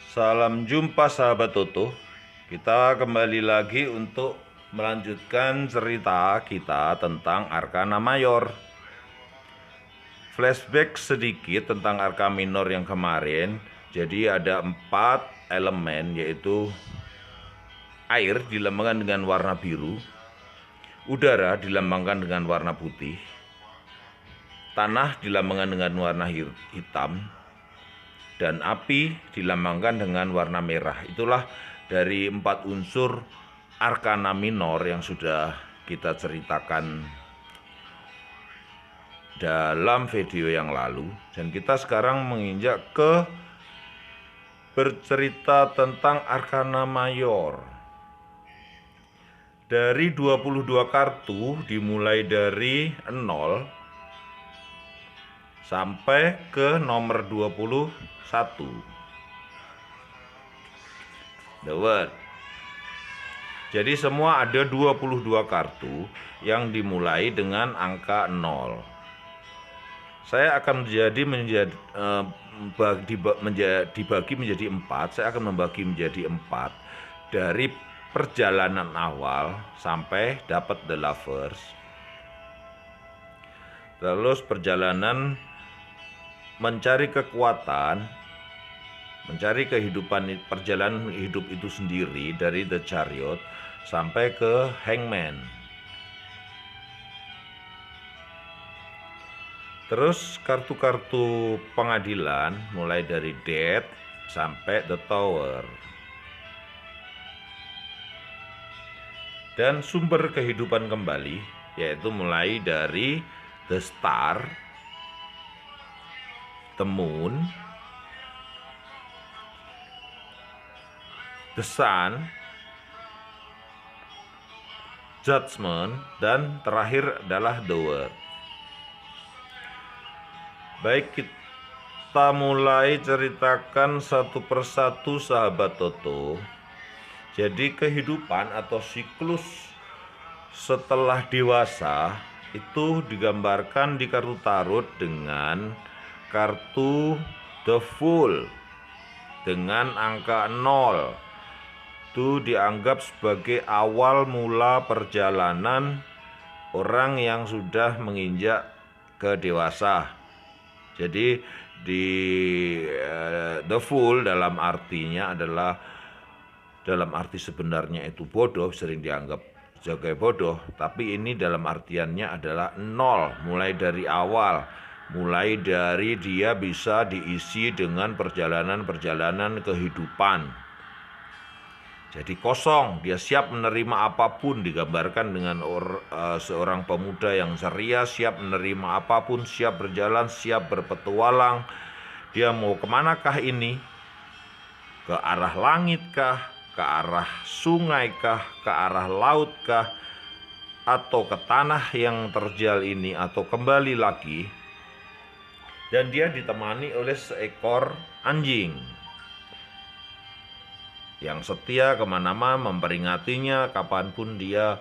Salam jumpa sahabat Toto. Kita kembali lagi untuk melanjutkan cerita kita tentang Arkana Mayor. Flashback sedikit tentang Arka Minor yang kemarin. Jadi ada 4 elemen, yaitu air dilambangkan dengan warna biru, udara dilambangkan dengan warna putih, tanah dilambangkan dengan warna hitam, dan api dilambangkan dengan warna merah. Itulah dari 4 unsur Arkana Minor yang sudah kita ceritakan dalam video yang lalu. Dan kita sekarang menginjak ke bercerita tentang Arkana Mayor. Dari 22 kartu dimulai dari 0 sampai ke nomor 21. The Word. Jadi semua ada 22 kartu yang dimulai dengan angka 0. Saya akan dibagi menjadi 4. Saya akan membagi menjadi 4 dari perjalanan awal sampai dapat The Lovers. Terus perjalanan mencari kekuatan, mencari kehidupan, perjalanan hidup itu sendiri dari The Chariot sampai ke Hangman. Terus kartu-kartu pengadilan mulai dari Death sampai The Tower. Dan sumber kehidupan kembali yaitu mulai dari The Star, The Moon, The Sun, Judgment, dan terakhir adalah The Word. Baik, kita mulai ceritakan satu persatu sahabat Toto. Jadi kehidupan atau siklus setelah dewasa itu digambarkan di kartu tarot dengan kartu The Fool dengan angka 0. Itu dianggap sebagai awal mula perjalanan orang yang sudah menginjak ke dewasa. Jadi di The Fool dalam artinya adalah, dalam arti sebenarnya itu bodoh, sering dianggap sebagai bodoh, tapi ini dalam artiannya adalah 0, mulai dari awal, mulai dari dia bisa diisi dengan perjalanan-perjalanan kehidupan. Jadi kosong, dia siap menerima apapun, digambarkan dengan seorang pemuda yang ceria, siap menerima apapun, siap berjalan, siap berpetualang. Dia mau kemanakah ini? Ke arah langit kah? Ke arah sungai kah? Ke arah laut kah? Atau ke tanah yang terjal ini? Atau kembali lagi? Dan dia ditemani oleh seekor anjing yang setia kemana-mana, memperingatinya kapanpun dia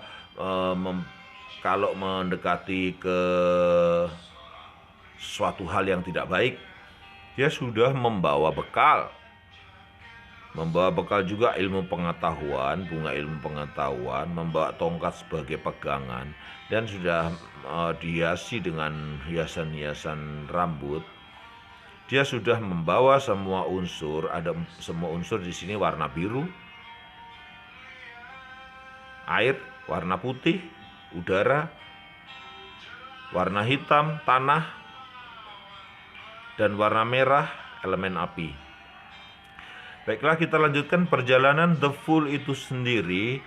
kalau mendekati ke suatu hal yang tidak baik. Dia sudah membawa bekal juga ilmu pengetahuan, bunga ilmu pengetahuan, membawa tongkat sebagai pegangan, dan sudah dihiasi dengan hiasan-hiasan rambut. Dia sudah membawa semua unsur, ada semua unsur di sini, warna biru, air, warna putih, udara, warna hitam, tanah, dan warna merah, elemen api. Baiklah, kita lanjutkan perjalanan The Fool itu sendiri.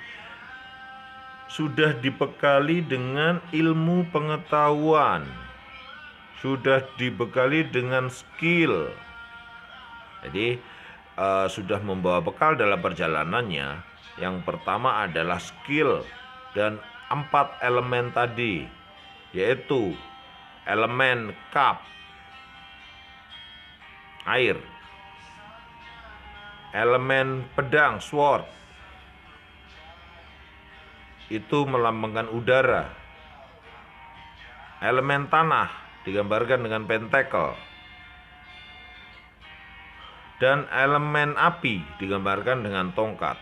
Sudah dibekali dengan ilmu pengetahuan, sudah dibekali dengan skill. Jadi sudah membawa bekal dalam perjalanannya. Yang pertama adalah skill dan 4 elemen tadi, yaitu elemen cup, air, elemen pedang, sword, itu melambangkan udara, elemen tanah digambarkan dengan pentacle, dan elemen api digambarkan dengan tongkat.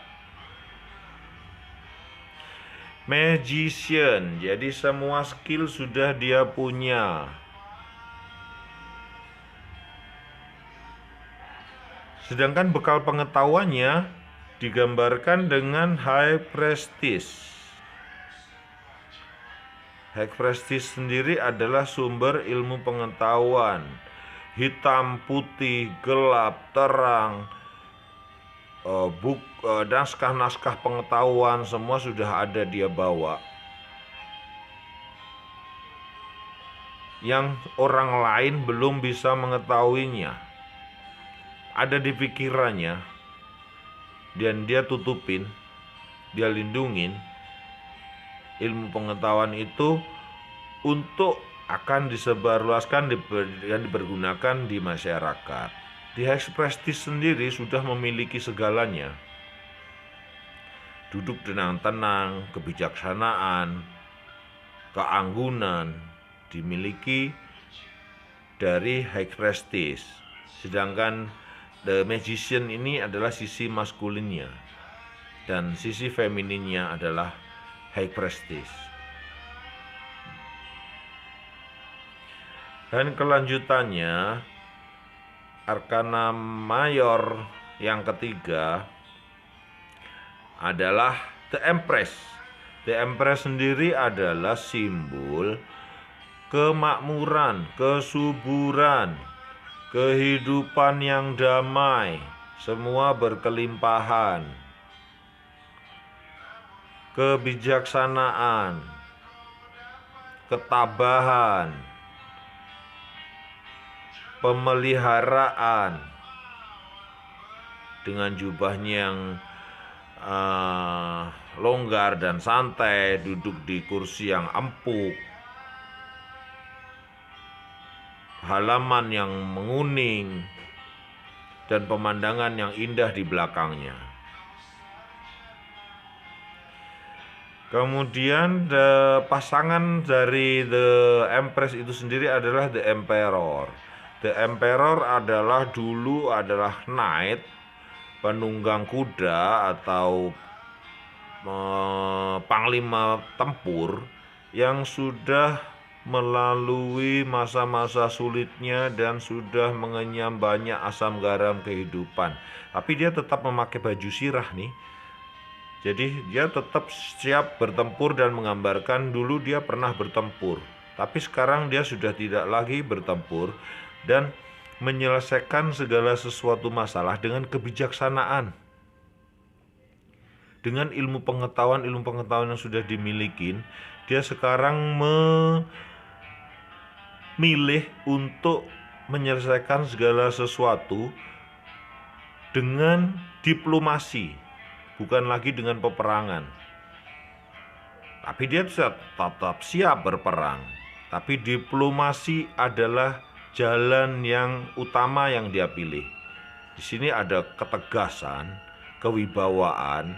Magician, jadi semua skill sudah dia punya. Sedangkan bekal pengetahuannya digambarkan dengan High Prestige. High Prestige sendiri adalah sumber ilmu pengetahuan. Hitam, putih, gelap, terang, naskah-naskah pengetahuan semua sudah ada dia bawa, yang orang lain belum bisa mengetahuinya. Ada di pikirannya dan dia tutupin, dia lindungin ilmu pengetahuan itu untuk akan disebarluaskan dan dipergunakan di masyarakat. Di High Prestige sendiri sudah memiliki segalanya. Duduk dengan tenang, kebijaksanaan, keanggunan dimiliki dari High Prestige. Sedangkan The Magician ini adalah sisi maskulinnya dan sisi femininnya adalah High Prestige. Dan kelanjutannya Arkana Mayor yang ketiga adalah The Empress. The Empress sendiri adalah simbol kemakmuran, kesuburan, kehidupan yang damai, semua berkelimpahan, kebijaksanaan, ketabahan, pemeliharaan, dengan jubahnya yang longgar dan santai, duduk di kursi yang empuk, halaman yang menguning, dan pemandangan yang indah di belakangnya. Kemudian pasangan dari The Empress itu sendiri adalah The Emperor. The Emperor dulu adalah knight, penunggang kuda atau panglima tempur yang sudah melalui masa-masa sulitnya dan sudah mengenyam banyak asam garam kehidupan. Tapi dia tetap memakai baju sirah nih. Jadi dia tetap siap bertempur dan menggambarkan dulu dia pernah bertempur. Tapi sekarang dia sudah tidak lagi bertempur dan menyelesaikan segala sesuatu masalah dengan kebijaksanaan. Dengan ilmu pengetahuan yang sudah dimiliki, dia sekarang memilih untuk menyelesaikan segala sesuatu dengan diplomasi, bukan lagi dengan peperangan. Tapi dia tetap siap berperang. Tapi diplomasi adalah jalan yang utama yang dia pilih. Di sini ada ketegasan, kewibawaan,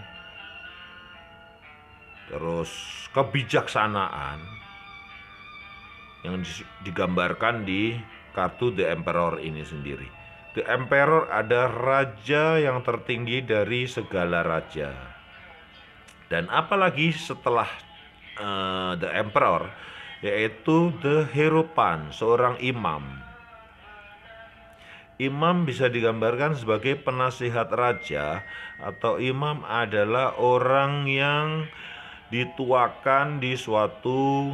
terus kebijaksanaan yang digambarkan di kartu The Emperor ini sendiri. The Emperor ada raja yang tertinggi dari segala raja. Dan apalagi setelah The Emperor, yaitu The Hierophant, seorang imam. Imam bisa digambarkan sebagai penasihat raja, atau imam adalah orang yang dituakan di suatu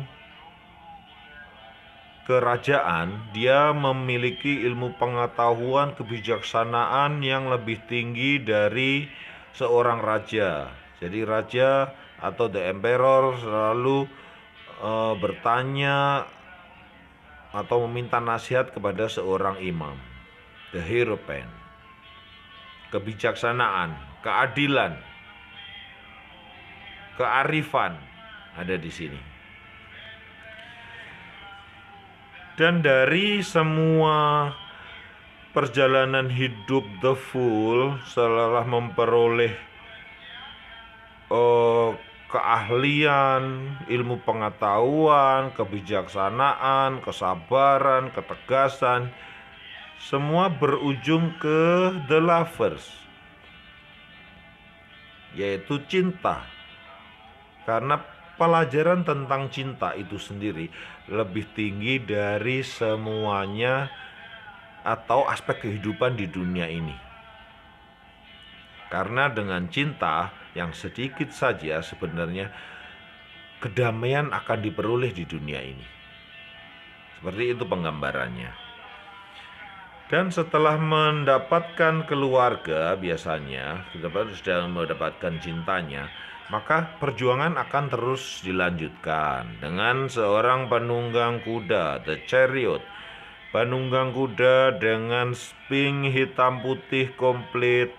kerajaan. Dia memiliki ilmu pengetahuan, kebijaksanaan yang lebih tinggi dari seorang raja. Jadi raja atau The Emperor selalu bertanya atau meminta nasihat kepada seorang imam. The Hierophant, kebijaksanaan, keadilan, kearifan ada di sini. Dan dari semua perjalanan hidup The Fool setelah memperoleh keahlian, ilmu pengetahuan, kebijaksanaan, kesabaran, ketegasan, semua berujung ke The Lovers, yaitu cinta. Karena pelajaran tentang cinta itu sendiri lebih tinggi dari semuanya atau aspek kehidupan di dunia ini. Karena dengan cinta yang sedikit saja sebenarnya kedamaian akan diperoleh di dunia ini. Seperti itu penggambarannya. Dan setelah mendapatkan keluarga, biasanya sudah mendapatkan cintanya, maka perjuangan akan terus dilanjutkan dengan seorang penunggang kuda, the chariot. Penunggang kuda dengan sphinx hitam putih komplit,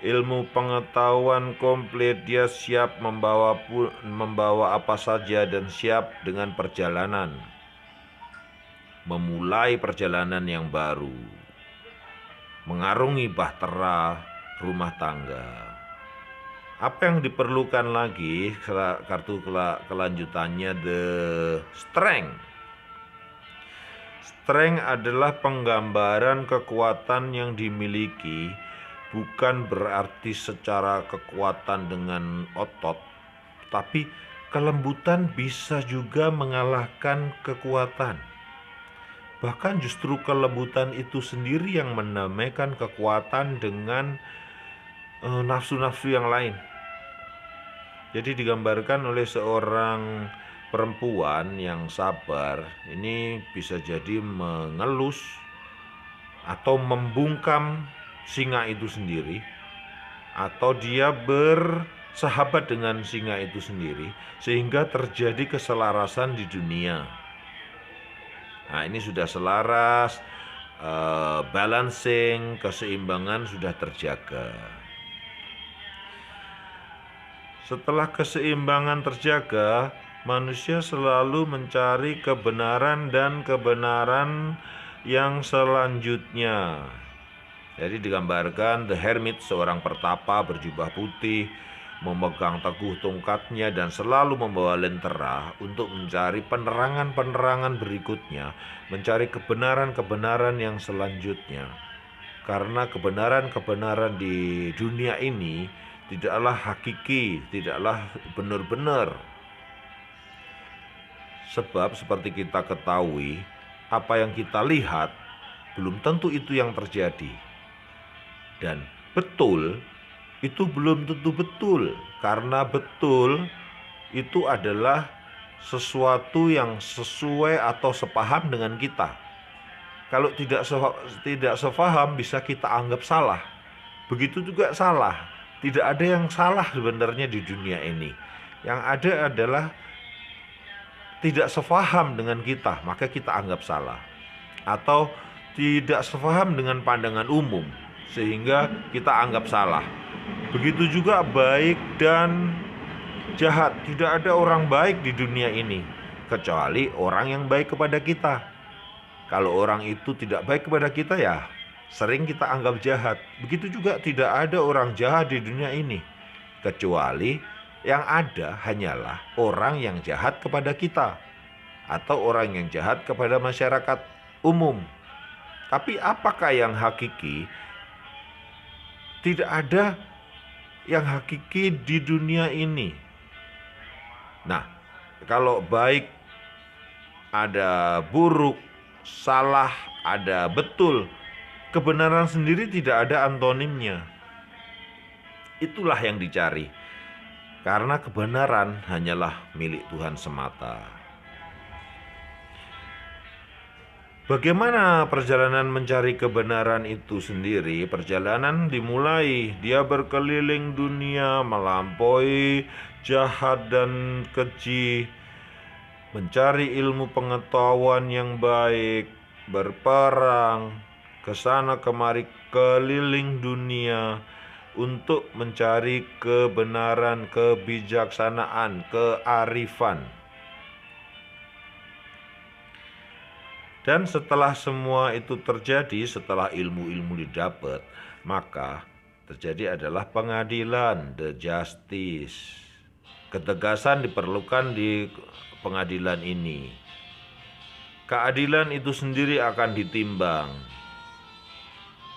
ilmu pengetahuan komplit, dia siap membawa apa saja dan siap dengan perjalanan. Memulai perjalanan yang baru, mengarungi bahtera rumah tangga. Apa yang diperlukan lagi? Kartu kelanjutannya the strength. Strength adalah penggambaran kekuatan yang dimiliki, bukan berarti secara kekuatan dengan otot, tapi kelembutan bisa juga mengalahkan kekuatan. Bahkan justru kelembutan itu sendiri yang mendamaikan kekuatan dengan nafsu-nafsu yang lain. Jadi digambarkan oleh seorang perempuan yang sabar, ini bisa jadi mengelus atau membungkam singa itu sendiri, atau dia bersahabat dengan singa itu sendiri, sehingga terjadi keselarasan di dunia. Nah, ini sudah selaras, balancing, keseimbangan sudah terjaga. Setelah keseimbangan terjaga, manusia selalu mencari kebenaran dan kebenaran yang selanjutnya. Jadi digambarkan the hermit, seorang pertapa berjubah putih, memegang teguh tongkatnya dan selalu membawa lentera untuk mencari penerangan-penerangan berikutnya, mencari kebenaran-kebenaran yang selanjutnya. Karena kebenaran-kebenaran di dunia ini tidaklah hakiki, tidaklah benar-benar. Sebab seperti kita ketahui, apa yang kita lihat belum tentu itu yang terjadi. Dan betul itu belum tentu betul, karena betul itu adalah sesuatu yang sesuai atau sepaham dengan kita. Kalau tidak sepaham bisa kita anggap salah. Begitu juga salah. Tidak ada yang salah sebenarnya di dunia ini. Yang ada adalah tidak sepaham dengan kita, maka kita anggap salah. Atau tidak sepaham dengan pandangan umum, sehingga kita anggap salah. Begitu juga baik dan jahat. Tidak ada orang baik di dunia ini, kecuali orang yang baik kepada kita. Kalau orang itu tidak baik kepada kita, ya sering kita anggap jahat. Begitu juga tidak ada orang jahat di dunia ini, kecuali yang ada hanyalah orang yang jahat kepada kita, atau orang yang jahat kepada masyarakat umum. Tapi apakah yang hakiki? Tidak ada yang hakiki di dunia ini. Nah, kalau baik ada buruk, salah ada betul, kebenaran sendiri tidak ada antonimnya. Itulah yang dicari, karena kebenaran hanyalah milik Tuhan semata. Bagaimana perjalanan mencari kebenaran itu sendiri? Perjalanan dimulai, dia berkeliling dunia, melampaui jahat dan keji, mencari ilmu pengetahuan yang baik, berperang, kesana kemari keliling dunia untuk mencari kebenaran, kebijaksanaan, kearifan. Dan setelah semua itu terjadi, setelah ilmu-ilmu didapat, maka terjadi adalah pengadilan, the justice. Ketegasan diperlukan di pengadilan ini. Keadilan itu sendiri akan ditimbang.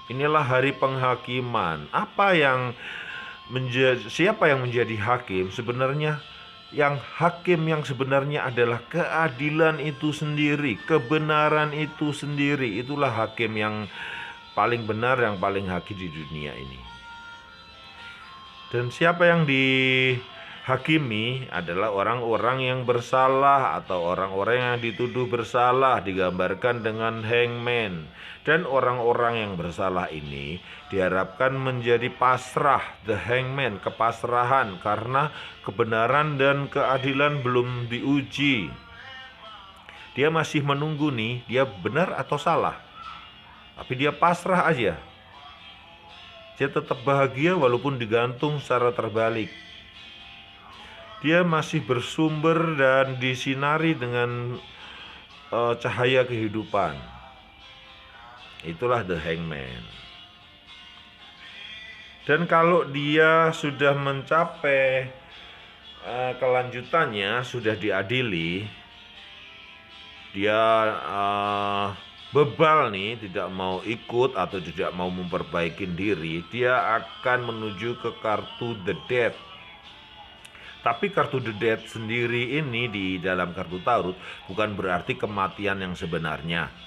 Inilah hari penghakiman. Siapa yang menjadi hakim? Sebenarnya yang hakim yang sebenarnya adalah keadilan itu sendiri, kebenaran itu sendiri. Itulah hakim yang paling benar, yang paling hakiki di dunia ini. Dan siapa yang dihakimi adalah orang-orang yang bersalah atau orang-orang yang dituduh bersalah, digambarkan dengan hangman. Dan orang-orang yang bersalah ini diharapkan menjadi pasrah, the hangman, kepasrahan, karena kebenaran dan keadilan belum diuji. Dia masih menunggu nih, dia benar atau salah. Tapi dia pasrah aja. Dia tetap bahagia walaupun digantung secara terbalik. Dia masih bersumber dan disinari dengan cahaya kehidupan. Itulah the hangman. Dan kalau dia sudah mencapai kelanjutannya, sudah diadili, dia bebal nih, tidak mau ikut atau tidak mau memperbaiki diri, dia akan menuju ke kartu the dead. Tapi kartu the dead sendiri ini di dalam kartu tarot bukan berarti kematian yang sebenarnya.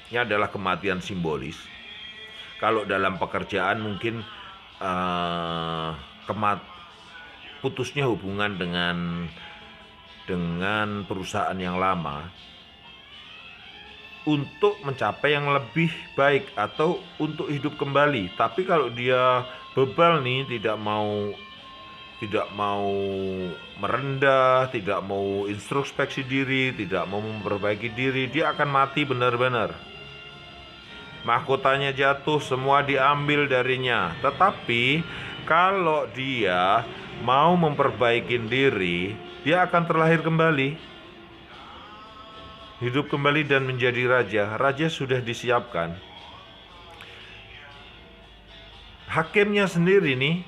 Ini adalah kematian simbolis. Kalau dalam pekerjaan mungkin putusnya hubungan dengan perusahaan yang lama untuk mencapai yang lebih baik atau untuk hidup kembali. Tapi kalau dia bebal nih, tidak mau merendah, tidak mau introspeksi diri, tidak mau memperbaiki diri, dia akan mati benar-benar. Mahkotanya jatuh, semua diambil darinya. Tetapi kalau dia mau memperbaiki diri, dia akan terlahir kembali, hidup kembali dan menjadi raja. Raja sudah disiapkan. Hakimnya sendiri nih,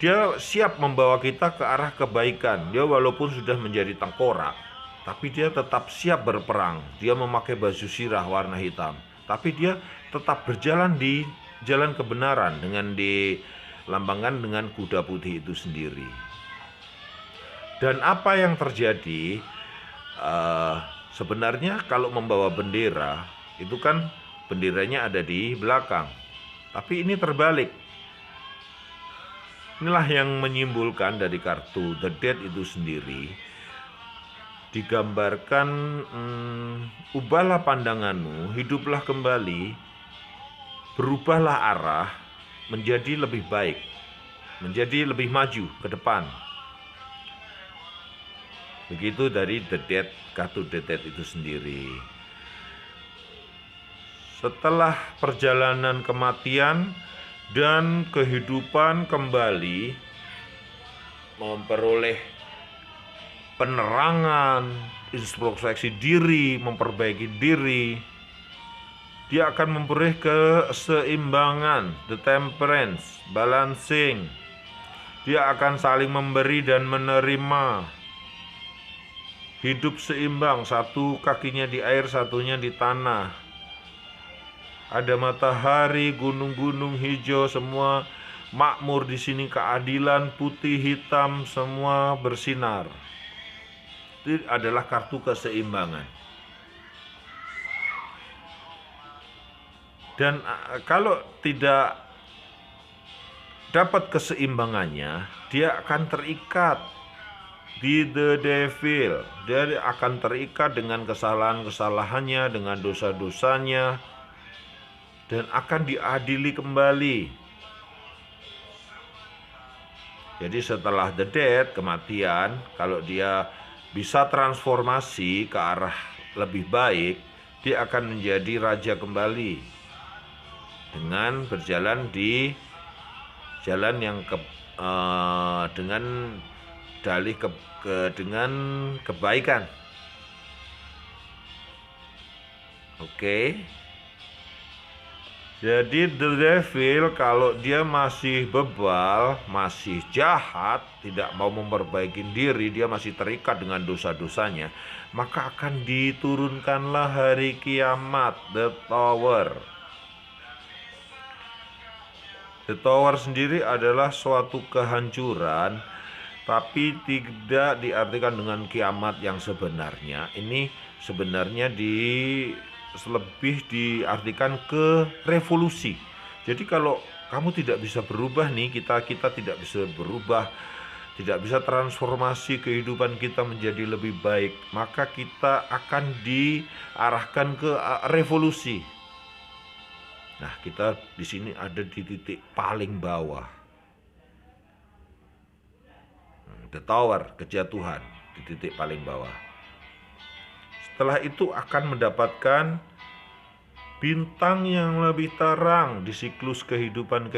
dia siap membawa kita ke arah kebaikan. Dia walaupun sudah menjadi tengkorak, tapi dia tetap siap berperang. Dia memakai baju sirah warna hitam, tapi dia tetap berjalan di jalan kebenaran dengan dilambangkan dengan kuda putih itu sendiri. Dan apa yang terjadi? Sebenarnya kalau membawa bendera, itu kan benderanya ada di belakang. Tapi ini terbalik. Inilah yang menyimbolkan dari kartu The Dead itu sendiri. Digambarkan, ubahlah pandanganmu, hiduplah kembali, berubahlah arah menjadi lebih baik, menjadi lebih maju ke depan. Begitu dari The Dead, kartu The Dead itu sendiri. Setelah perjalanan kematian dan kehidupan kembali, memperoleh penerangan, introspeksi diri, memperbaiki diri, dia akan memperoleh keseimbangan, the temperance, balancing. Dia akan saling memberi dan menerima. Hidup seimbang, satu kakinya di air, satunya di tanah. Ada matahari, gunung-gunung hijau, semua makmur di sini, keadilan, putih, hitam, semua bersinar. Itu adalah kartu keseimbangan. Dan kalau tidak dapat keseimbangannya, dia akan terikat di the devil. Dia akan terikat dengan kesalahan-kesalahannya, dengan dosa-dosanya, dan akan diadili kembali. Jadi setelah the dead, kematian, kalau dia bisa transformasi ke arah lebih baik, dia akan menjadi raja kembali dengan berjalan di jalan yang dengan dalih dengan kebaikan. Oke. Jadi the devil kalau dia masih bebal, masih jahat, tidak mau memperbaiki diri, dia masih terikat dengan dosa-dosanya, maka akan diturunkanlah hari kiamat, the tower. The Tower sendiri adalah suatu kehancuran, tapi tidak diartikan dengan kiamat yang sebenarnya. Ini sebenarnya lebih diartikan ke revolusi. Jadi kalau kamu tidak bisa berubah nih, kita tidak bisa berubah, tidak bisa transformasi kehidupan kita menjadi lebih baik, maka kita akan diarahkan ke revolusi. Nah, kita di sini ada di titik paling bawah. The Tower, kejatuhan di titik paling bawah. Setelah itu akan mendapatkan bintang yang lebih terang di siklus kehidupan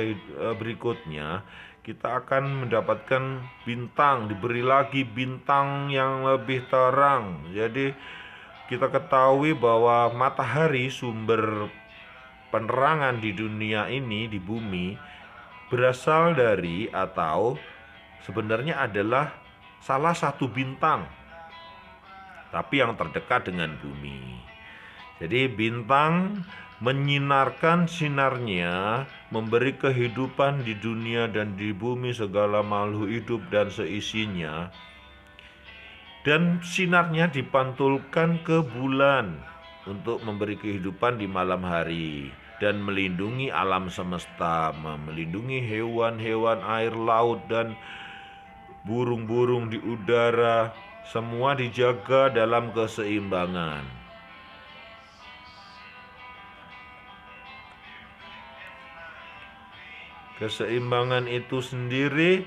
berikutnya. Kita akan mendapatkan bintang, diberi lagi bintang yang lebih terang. Jadi kita ketahui bahwa matahari, sumber penerangan di dunia ini, di bumi, berasal dari atau sebenarnya adalah salah satu bintang, tapi yang terdekat dengan bumi. Jadi bintang menyinarkan sinarnya, memberi kehidupan di dunia dan di bumi segala makhluk hidup dan seisinya. Dan sinarnya dipantulkan ke bulan untuk memberi kehidupan di malam hari dan melindungi alam semesta, melindungi hewan-hewan air laut dan burung-burung di udara, semua dijaga dalam keseimbangan. Keseimbangan itu sendiri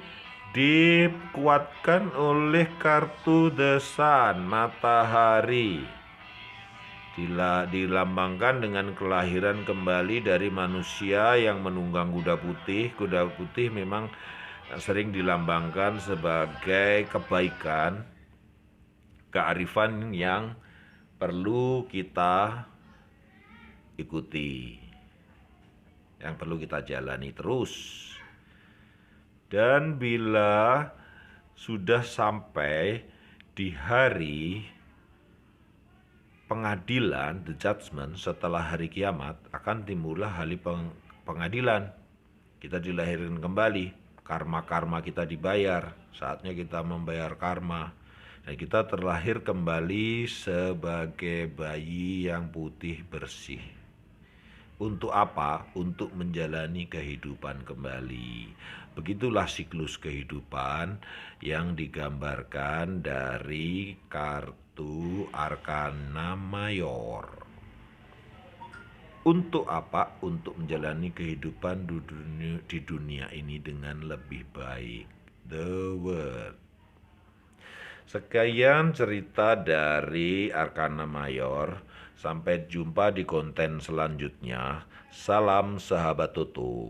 dikuatkan oleh kartu The Sun, matahari. Dilambangkan dengan kelahiran kembali dari manusia yang menunggang kuda putih. Kuda putih memang sering dilambangkan sebagai kebaikan, kearifan yang perlu kita ikuti, yang perlu kita jalani terus. Dan bila sudah sampai di hari pengadilan, the judgment, setelah hari kiamat akan timbullah hari pengadilan. Kita dilahirkan kembali, karma-karma kita dibayar, saatnya kita membayar karma. Dan kita terlahir kembali sebagai bayi yang putih bersih. Untuk apa? Untuk menjalani kehidupan kembali. Begitulah siklus kehidupan yang digambarkan dari kartu Arkana Mayor. Untuk apa? Untuk menjalani kehidupan di dunia ini dengan lebih baik. The World. Sekian cerita dari Arkana Mayor. Sampai jumpa di konten selanjutnya. Salam sahabat Toto.